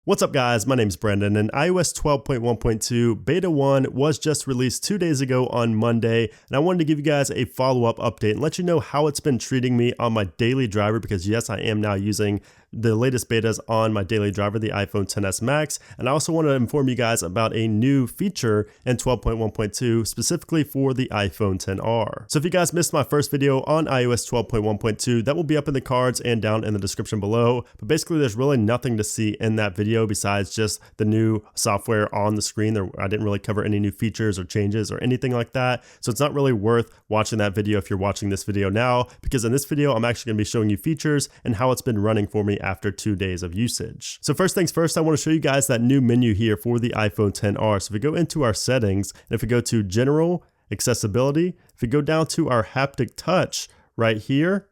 What's up guys, my name's Brendan and iOS 12.1.2 Beta 1 was just released 2 days ago on Monday, and I wanted to give you guys a follow-up update and let you know how it's been treating me on my daily driver, because yes, I am now using the latest betas on my daily driver, the iPhone XS Max, and I also want to inform you guys about a new feature in 12.1.2 specifically for the iPhone XR. So if you guys missed my first video on iOS 12.1.2, that will be up in the cards and down in the description below, but basically there's really nothing to see in that video besides just the new software on the screen. I didn't really cover any new features or changes or anything like that, so it's not really worth watching that video if you're watching this video now, because in this video I'm actually going to be showing you features and how it's been running for me after 2 days of usage. So first things first, I want to show you guys that new menu here for the iPhone XR. So if we go into our settings, and if we go to General, Accessibility, if we go down to our Haptic Touch right here,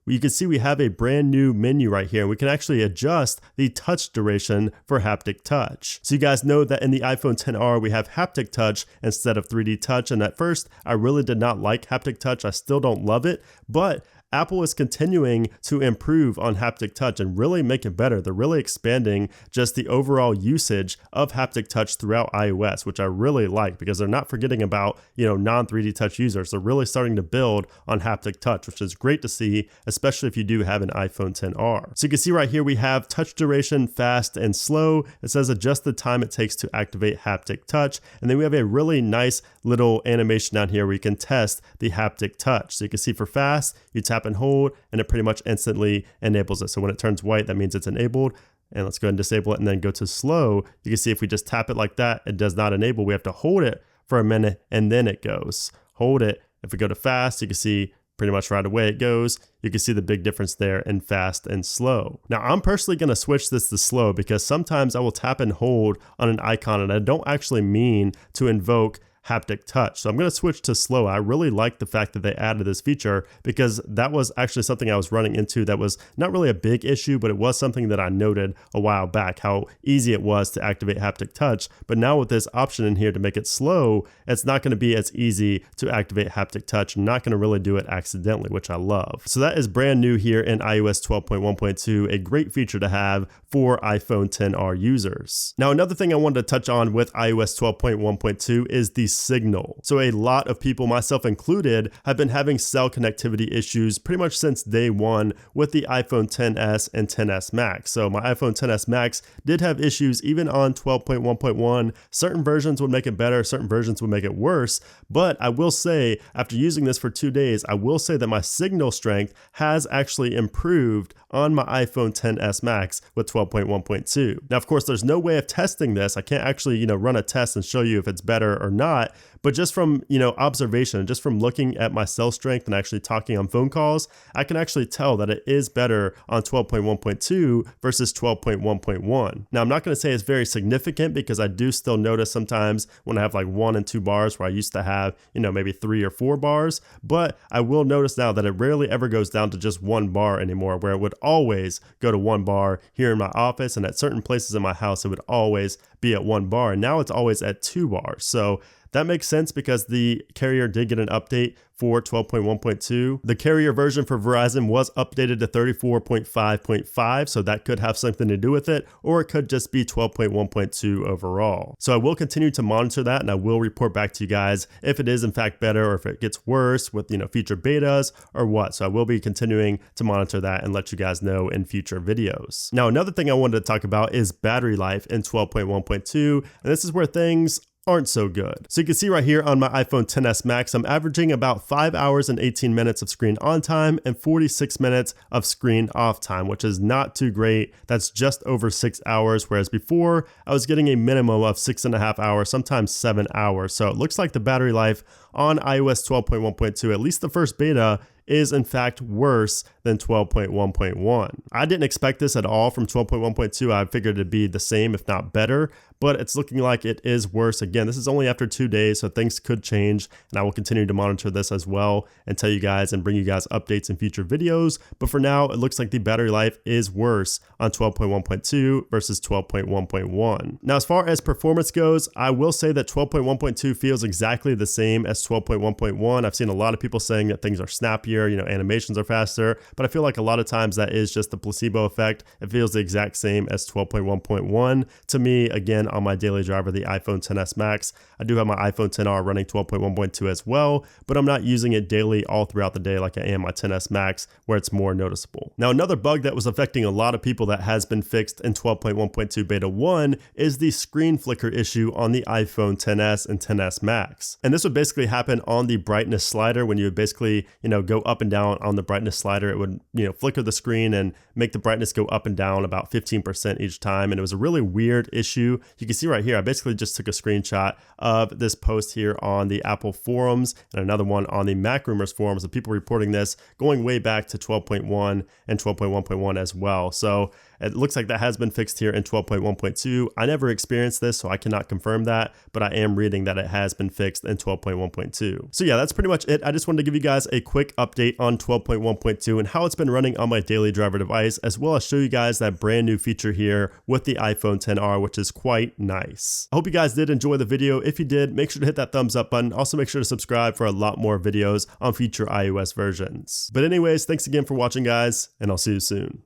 you can see we have a brand new menu right here. We can actually adjust the touch duration for Haptic Touch. So you guys know that in the iPhone XR, we have Haptic Touch instead of 3D Touch. And at first, I really did not like Haptic Touch. I still don't love it, but Apple is continuing to improve on Haptic Touch and really make it better. They're really expanding just the overall usage of Haptic Touch throughout iOS, which I really like, because they're not forgetting about, non-3D Touch users. They're really starting to build on Haptic Touch, which is great to see, especially if you do have an iPhone XR. So you can see right here, we have touch duration, fast and slow. It says adjust the time it takes to activate Haptic Touch. And then we have a really nice little animation down here where you can test the Haptic Touch. So you can see for fast, you tap and hold, and it pretty much instantly enables it. So when it turns white, that means it's enabled. And let's go ahead and disable it and then go to slow. You can see if we just tap it like that, it does not enable. We have to hold it for a minute and then it goes. Hold it. If we go to fast, you can see pretty much right away it goes. You can see the big difference there in fast and slow. Now I'm personally going to switch this to slow, because sometimes I will tap and hold on an icon and I don't actually mean to invoke Haptic Touch. So I'm going to switch to slow. I really like the fact that they added this feature, because that was actually something I was running into that was not really a big issue, but it was something that I noted a while back, how easy it was to activate Haptic Touch. But now with this option in here to make it slow, it's not going to be as easy to activate Haptic Touch. I'm not going to really do it accidentally, which I love. So that is brand new here in iOS 12.1.2, a great feature to have for iPhone XR users. Now another thing I wanted to touch on with iOS 12.1.2 is the signal. So a lot of people, myself included, have been having cell connectivity issues pretty much since day one with the iPhone XS and XS Max. So my iPhone XS Max did have issues even on 12.1.1. Certain versions would make it better, certain versions would make it worse. But I will say, after using this for 2 days, I will say that my signal strength has actually improved on my iPhone XS Max with 12.1.2. Now, of course, there's no way of testing this. I can't actually, run a test and show you if it's better or not. But just from, observation, just from looking at my cell strength and actually talking on phone calls, I can actually tell that it is better on 12.1.2 versus 12.1.1. Now, I'm not going to say it's very significant, because I do still notice sometimes when I have like 1 and 2 bars where I used to have, maybe 3 or 4 bars. But I will notice now that it rarely ever goes down to just 1 bar anymore, where it would always go to 1 bar here in my office, and at certain places in my house, it would always be at 1 bar. And now it's always at 2 bars. So that makes sense, because the carrier did get an update for 12.1.2. The carrier version for Verizon was updated to 34.5.5, so that could have something to do with it, or it could just be 12.1.2 overall. So I will continue to monitor that, and I will report back to you guys if it is in fact better, or if it gets worse with future betas or what. So I will be continuing to monitor that and let you guys know in future videos. Now another thing I wanted to talk about is battery life in 12.1.2, and this is where things aren't so good. So you can see right here on my iPhone XS Max, I'm averaging about 5 hours and 18 minutes of screen on time and 46 minutes of screen off time, which is not too great. That's just over 6 hours, whereas before I was getting a minimum of 6.5 hours, sometimes 7 hours. So it looks like the battery life on iOS 12.1.2, at least the first beta, is in fact worse than 12.1.1. I didn't expect this at all from 12.1.2. I figured it'd be the same, if not better, but it's looking like it is worse. Again, this is only after 2 days, so things could change, and I will continue to monitor this as well and tell you guys and bring you guys updates in future videos. But for now, it looks like the battery life is worse on 12.1.2 versus 12.1.1. Now, as far as performance goes, I will say that 12.1.2 feels exactly the same as 12.1.1. I've seen a lot of people saying that things are snappier here, animations are faster, but I feel like a lot of times that is just the placebo effect. It feels the exact same as 12.1.1 to me. Again, on my daily driver, the iPhone XS Max, I do have my iPhone XR running 12.1.2 as well, but I'm not using it daily all throughout the day like I am my XS Max, where it's more noticeable. Now, another bug that was affecting a lot of people that has been fixed in 12.1.2 beta 1 is the screen flicker issue on the iPhone XS and XS Max. And this would basically happen on the brightness slider. When you would basically, go up and down on the brightness slider, it would, flicker the screen and make the brightness go up and down about 15% each time. And it was a really weird issue. You can see right here, I basically just took a screenshot of this post here on the Apple forums and another one on the Mac Rumors forums of people reporting this going way back to 12.1 and 12.1.1 as well. So it looks like that has been fixed here in 12.1.2. I never experienced this, so I cannot confirm that, but I am reading that it has been fixed in 12.1.2. So yeah, that's pretty much it. I just wanted to give you guys a quick update on 12.1.2 and how it's been running on my daily driver device, as well as show you guys that brand new feature here with the iPhone XR, which is quite nice. I hope you guys did enjoy the video. If you did, make sure to hit that thumbs up button. Also make sure to subscribe for a lot more videos on future iOS versions. But anyways, thanks again for watching, guys, and I'll see you soon.